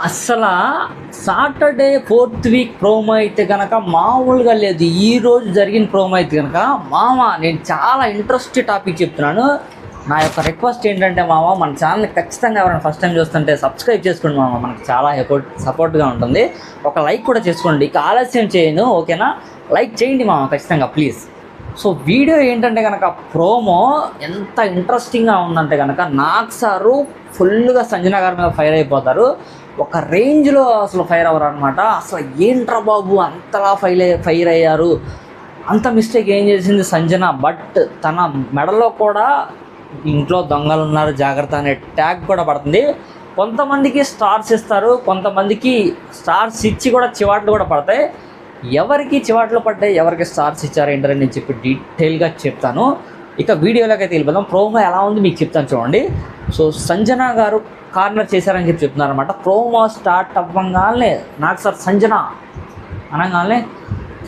అస్సలు Saturday 4th week promo అయితే కనుక మామూలుగా లేదు. ఈరోజు జరిగిన ప్రోమో అయితే కనుక మామ, నేను చాలా ఇంట్రెస్ట్ టాపిక్ చెప్తున్నాను. నా యొక్క రిక్వెస్ట్ ఏంటంటే మామ, మన ఛానల్ని ఖచ్చితంగా ఎవరైనా ఫస్ట్ టైం చూస్తుంటే సబ్స్క్రైబ్ చేసుకోండి మామ, మనకి చాలా సపోర్ట్గా ఉంటుంది. ఒక లైక్ కూడా చేసుకోండి, ఇక ఆలస్యం చేయను, ఓకేనా? లైక్ చేయండి మామ ఖచ్చితంగా ప్లీజ్. సో వీడియో ఏంటంటే కనుక ప్రోమో ఎంత ఇంట్రెస్టింగ్గా ఉందంటే కనుక నాగ్ సారు ఫుల్గా సంజన గారి మీద ఫైర్ అయిపోతారు. ఒక రేంజ్లో అసలు ఫైర్ అవ్వరు అనమాట. అసలు ఏంట్రా బాబు అంతలా ఫైర్ అయ్యారు, అంత మిస్టేక్ ఏం చేసింది సంజన? బట్ తన మెడలో కూడా ఇంట్లో దొంగలు ఉన్నారు జాగ్రత్త అనే ట్యాగ్ కూడా పడుతుంది. కొంతమందికి స్టార్స్ ఇస్తారు, కొంతమందికి స్టార్స్ ఇచ్చి కూడా చివాట్లు కూడా పడతాయి. ఎవరికి చివాట్లు పడ్డాయి, ఎవరికి స్టార్స్ ఇచ్చారు ఏంటని నేను చెప్పి డీటెయిల్గా చెప్తాను. ఇక వీడియోలోకి అయితే వెళ్ళిపోదాం. ప్రోమో ఎలా ఉంది మీకు చెప్తాను చూడండి. సో సంజన గారు కార్నర్ చేశారని చెప్పి చెప్తున్నారు అనమాట. ప్రోమో స్టార్ట్ అవ్వగానే నాకు సార్ సంజన అనగానే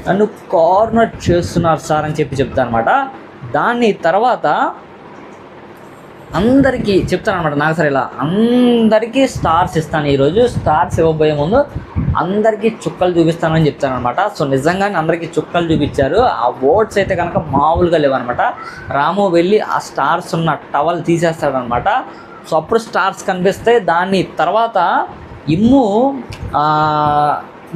నన్ను కార్నర్ చేస్తున్నారు సార్ అని చెప్పి చెప్తాను అనమాట. దాని తర్వాత అందరికీ చెప్తాను అనమాట, నాకు సార్ ఇలా అందరికీ స్టార్స్ ఇస్తాను, ఈరోజు స్టార్స్ ఇవ్వబోయే ముందు అందరికీ చుక్కలు చూపిస్తానని చెప్తాను అనమాట. సో నిజంగానే అందరికీ చుక్కలు చూపించారు. ఆ ఓట్స్ అయితే కనుక మామూలుగా లేవన్నమాట. రాము వెళ్ళి ఆ స్టార్స్ ఉన్న టవల్ తీసేస్తాడనమాట. సో అప్పుడు స్టార్స్ కనిపిస్తే దాని తర్వాత ఇమ్ము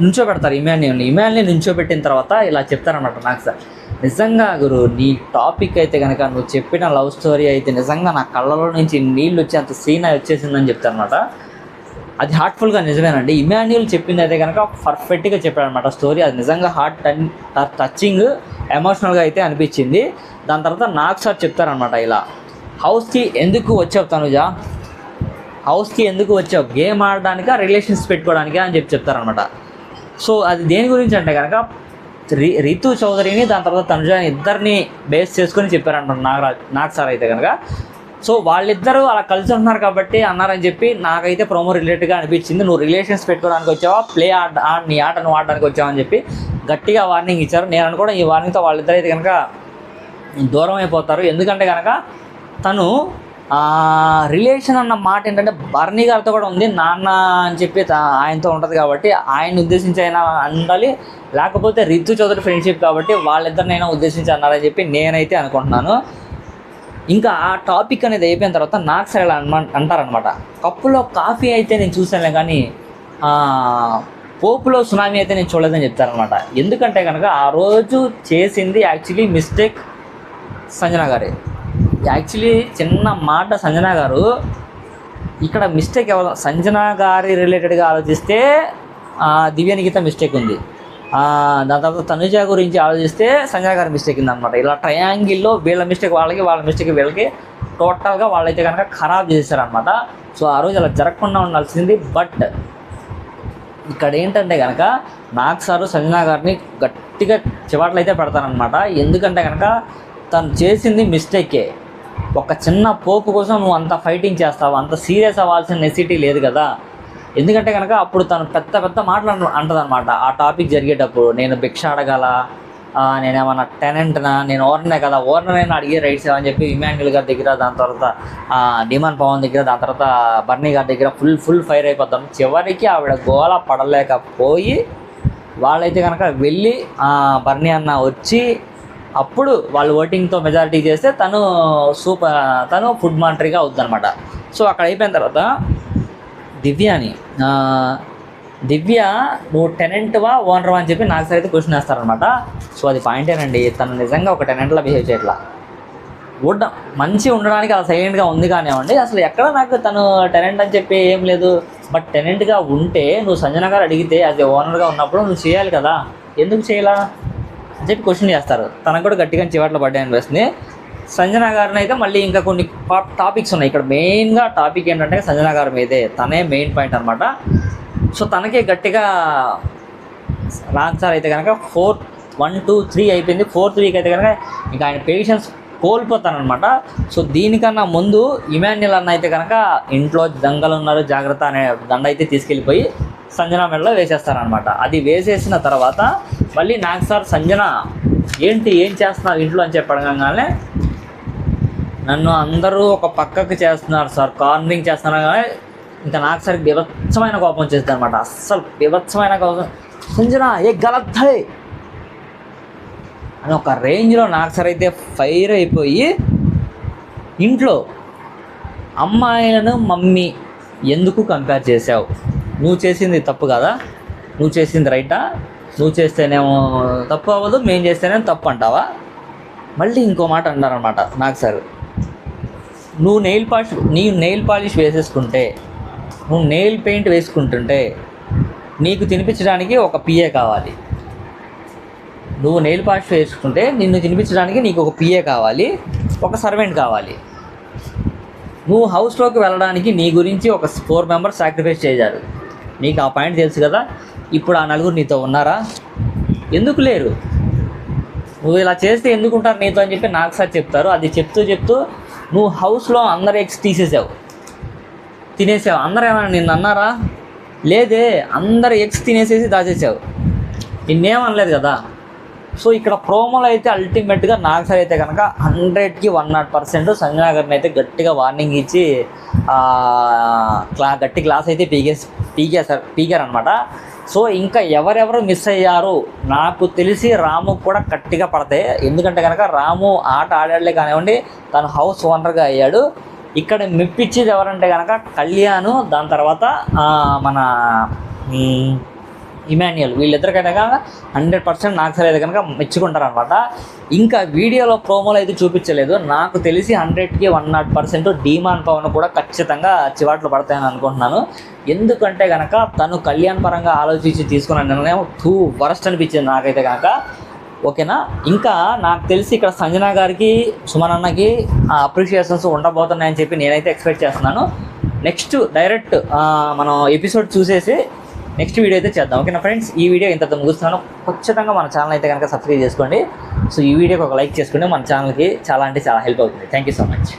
నుంచోబెడతారు ఇమాన్యుల్ని నుంచోబెట్టిన తర్వాత ఇలా చెప్తారనమాట. నాకు సార్ నిజంగా గురు, నీ టాపిక్ అయితే కనుక నువ్వు చెప్పిన లవ్ స్టోరీ అయితే నిజంగా నా కళ్ళలో నుంచి నీళ్ళు వచ్చి అంత సీన్ వచ్చేసిందని చెప్తారనమాట. అది హార్ట్ఫుల్గా నిజమేనండి. ఇమాన్యుల్ చెప్పింది అయితే కనుక పర్ఫెక్ట్గా చెప్పాడనమాట స్టోరీ. అది నిజంగా టచింగ్ ఎమోషనల్గా అయితే అనిపించింది. దాని తర్వాత నాకు సార్ చెప్తారనమాట, ఇలా హౌస్కి ఎందుకు వచ్చావు తనుజ, హౌస్కి ఎందుకు వచ్చావు, గేమ్ ఆడడానికా రిలేషన్స్ పెట్టుకోవడానికా అని చెప్తారనమాట. సో అది దేని గురించి అంటే కనుక రితు చౌదరిని దాని తర్వాత తనుజని ఇద్దరిని బేస్ చేసుకొని చెప్పారంట నాకు సార్ అయితే కనుక. సో వాళ్ళిద్దరూ అలా కలిసి ఉంటున్నారు కాబట్టి అన్నారని చెప్పి నాకైతే ప్రోమో రిలేటెడ్గా అనిపించింది. నువ్వు రిలేషన్స్ పెట్టుకోవడానికి వచ్చావా, నీ ఆట నువ్వు ఆడడానికి వచ్చావా అని చెప్పి గట్టిగా వార్నింగ్ ఇచ్చారు. నేను అనుకోవడం ఈ వార్నింగ్తో వాళ్ళిద్దరు అయితే కనుక దూరం అయిపోతారు. ఎందుకంటే కనుక తను రిలేషన్ అన్న మాట ఏంటంటే బర్నీ గారితో కూడా ఉంది, నాన్న అని చెప్పి ఆయనతో ఉంటుంది కాబట్టి ఆయన ఉద్దేశించి అయినా ఉండాలి, లేకపోతే రితు చౌదరి ఫ్రెండ్షిప్ కాబట్టి వాళ్ళిద్దరినైనా ఉద్దేశించి అన్నారని చెప్పి నేనైతే అనుకుంటున్నాను. ఇంకా ఆ టాపిక్ అనేది అయిపోయిన తర్వాత నాకు సరే అంటారనమాట, కప్పులో కాఫీ అయితే నేను చూసానులే కానీ పోపులో సునామీ అయితే నేను చూడలేదని చెప్తారనమాట. ఎందుకంటే కనుక ఆ రోజు చేసింది యాక్చువల్లీ మిస్టేక్ సంజన గారే. యాక్చువల్లీ చిన్న మాట, సంజన గారు ఇక్కడ మిస్టేక్ ఎవరు, సంజన గారి రిలేటెడ్గా ఆలోచిస్తే దివ్యానికిత మిస్టేక్ ఉంది, దాని తర్వాత తనుజ గురించి ఆలోచిస్తే సంజన గారి మిస్టేక్ ఉందన్నమాట. ఇలా ట్రయాంగిల్లో వీళ్ళ మిస్టేక్ వాళ్ళకి, వాళ్ళ మిస్టేక్ వీళ్ళకి, టోటల్గా వాళ్ళైతే కనుక ఖరాబ్ చేశారనమాట. సో ఆ రోజు అలా జరగకుండా ఉండాల్సింది. బట్ ఇక్కడ ఏంటంటే కనుక నాకు సారు సంజన గారిని గట్టిగా చివాట్లు అయితే పెడతారనమాట. ఎందుకంటే కనుక తను చేసింది మిస్టేకే. ఒక చిన్న పోపు కోసం నువ్వు అంత ఫైటింగ్ చేస్తావు, అంత సీరియస్ అవ్వాల్సిన నెసిటీ లేదు కదా. ఎందుకంటే కనుక అప్పుడు తను పెద్ద మాటలు అంటదనమాట. ఆ టాపిక్ జరిగేటప్పుడు నేను భిక్ష అడగాల, నేనేమన్నా టెనెంట్నా, నేను ఓనర్నే కదా, ఓనర్ అయినా అడిగే రైట్స్ అని చెప్పి ఇమాన్యుల్ గారి దగ్గర, దాని తర్వాత డిమాన్ పవన్ దగ్గర, దాని తర్వాత బర్నీ గారి దగ్గర ఫుల్ ఫైర్ అయిపోతాను. చివరికి ఆవిడ గోల పడలేకపోయి వాళ్ళైతే కనుక వెళ్ళి బర్నీ అన్న వచ్చి అప్పుడు వాళ్ళు ఓటింగ్తో మెజారిటీ చేస్తే తను ఫుడ్ మానిటరీగా అవుద్దనమాట. సో అక్కడ అయిపోయిన తర్వాత దివ్య నువ్వు టెనెంట్వా ఓనర్వా అని చెప్పి నాకు సరైతే క్వశ్చన్ వేస్తారనమాట. సో అది పాయింటేనండి, తను నిజంగా ఒక టెనెంట్లా బిహేవ్ చేయట్లా. మంచి ఉండడానికి అలా సైలెంట్గా ఉంది కానివ్వండి, అసలు ఎక్కడ నాకు తను టెనెంట్ అని చెప్పి ఏం లేదు. బట్ టెనెంట్గా ఉంటే నువ్వు సంజన గారు అడిగితే అది ఓనర్గా ఉన్నప్పుడు నువ్వు చేయాలి కదా, ఎందుకు చేయాలా అని చెప్పి క్వశ్చన్ చేస్తారు. తనకు కూడా గట్టిగా చివాట్లు పడ్డాయి అనిపిస్తుంది. సంజన గారిని అయితే మళ్ళీ ఇంకా కొన్ని టాపిక్స్ ఉన్నాయి. ఇక్కడ మెయిన్గా టాపిక్ ఏంటంటే సంజన గారి మీదే, తనే మెయిన్ పాయింట్ అనమాట. సో తనకే గట్టిగా సార్ అయితే కనుక 1, 2, 3 అయిపోయింది. 4th వీక్ అయితే కనుక ఇంకా ఆయన పేషెన్స్ కోల్పోతానమాట. సో దీనికన్నా ముందు ఇమాన్యుల్ అన్న అయితే కనుక ఇంట్లో దొంగలు ఉన్నారు జాగ్రత్త అనే దండ అయితే తీసుకెళ్ళిపోయి సంజన మెడలో వేసేస్తారనమాట. అది వేసేసిన తర్వాత మళ్ళీ నాకు సార్ సంజన ఏం చేస్తున్నారు ఇంట్లో అని చెప్పడంగానే నన్ను అందరూ ఒక పక్కకు చేస్తున్నారు సార్, కార్నరింగ్ చేస్తున్నారు కానీ ఇంకా నాకు సరికి బీభత్సమైన కోపం వచ్చేస్తుంది అనమాట. అస్సలు బీభత్సమైన కోపం. సంజన ఏ గలత్ హై అని ఒక రేంజ్లో నాకు సరి అయితే ఫైర్ అయిపోయి, ఇంట్లో అమ్మాయిలను మమ్మీ ఎందుకు కంపేర్ చేసావు, నువ్వు చేసింది తప్పు కదా, నువ్వు చేసింది రైటా, నువ్వు చేస్తేనేమో తప్పు అవ్వదు, మేము చేస్తేనేమో తప్పు అంటావా. మళ్ళీ ఇంకో మాట అన్నారనమాట నాకు సార్, నువ్వు నెయిల్ పాలిష్ వేసేసుకుంటే, నువ్వు నెయిల్ పెయింట్ వేసుకుంటుంటే నీకు తినిపించడానికి ఒక పిఏ కావాలి. నువ్వు నెయిల్ పాలిష్ వేసుకుంటే నిన్ను తినిపించడానికి నీకు ఒక పిఏ కావాలి, ఒక సర్వెంట్ కావాలి. నువ్వు హౌస్లోకి వెళ్ళడానికి నీ గురించి ఒక 4 మెంబర్స్ సాక్రిఫైస్ చేశారు. నీకు ఆ పాయింట్ తెలుసు కదా. ఇప్పుడు ఆ నలుగురు నీతో ఉన్నారా? ఎందుకు లేరు? నువ్వు ఇలా చేస్తే ఎందుకుంటారు నీతో అని చెప్పి నాకు సార్ చెప్తారు. అది చెప్తూ నువ్వు హౌస్లో అందరు ఎగ్స్ తీసేసావు, తినేసావు. అందరూ ఏమైనా నిన్ను అన్నారా? లేదే, అందరు ఎగ్స్ తినేసేసి దాచేసావు, నిన్నేమనలేదు కదా. సో ఇక్కడ ప్రోమోలో అయితే అల్టిమేట్గా నాకు సార్ అయితే కనుక 100కి 100% సంజన గారిని అయితే గట్టిగా వార్నింగ్ ఇచ్చి గట్టి క్లాస్ అయితే పీకారనమాట. సో ఇంకా ఎవరెవరు మిస్ అయ్యారు నాకు తెలిసి రాముకు కూడా గట్టిగా పడతాయి. ఎందుకంటే కనుక రాము ఆట ఆడాడులే కానివ్వండి, తను హౌస్ ఓనర్గా అయ్యాడు. ఇక్కడ మెప్పించేది ఎవరంటే కనుక కళ్యాణ్, దాని తర్వాత మన ఇమాన్యుయల్, వీళ్ళిద్దరికైనా కనుక 100% నాకు సరే కనుక మెచ్చుకుంటారనమాట. ఇంకా వీడియోలో ప్రోమోలో అయితే చూపించలేదు. నాకు తెలిసి 100కి 100% డీమాన్ పవన్ కూడా ఖచ్చితంగా చివాట్లు పడతాయని అనుకుంటున్నాను. ఎందుకంటే కనుక తను కళ్యాణ్ పరంగా ఆలోచించి తీసుకున్న నిర్ణయం వరస్ట్ అనిపించింది నాకైతే కనుక. ఓకేనా. ఇంకా నాకు తెలిసి ఇక్కడ సంజన గారికి, సుమన్ అన్నకి అప్రిషియేషన్స్ ఉండబోతున్నాయని చెప్పి నేనైతే ఎక్స్పెక్ట్ చేస్తున్నాను. నెక్స్ట్ డైరెక్ట్ మనం ఎపిసోడ్ చూసేసి నెక్స్ట్ వీడియో అయితే చేద్దాం. ఓకేనా ఫ్రెండ్స్, ఈ వీడియో ఇంతతో ముగుస్తున్నాను. ఖచ్చితంగా మన ఛానల్ అయితే కనుక సబ్స్క్రైబ్ చేసుకోండి. సో ఈ వీడియోకి ఒక లైక్ చేసుకోండి, మన ఛానల్కి చాలా అంటే చాలా హెల్ప్ అవుతుంది. Thank you so much.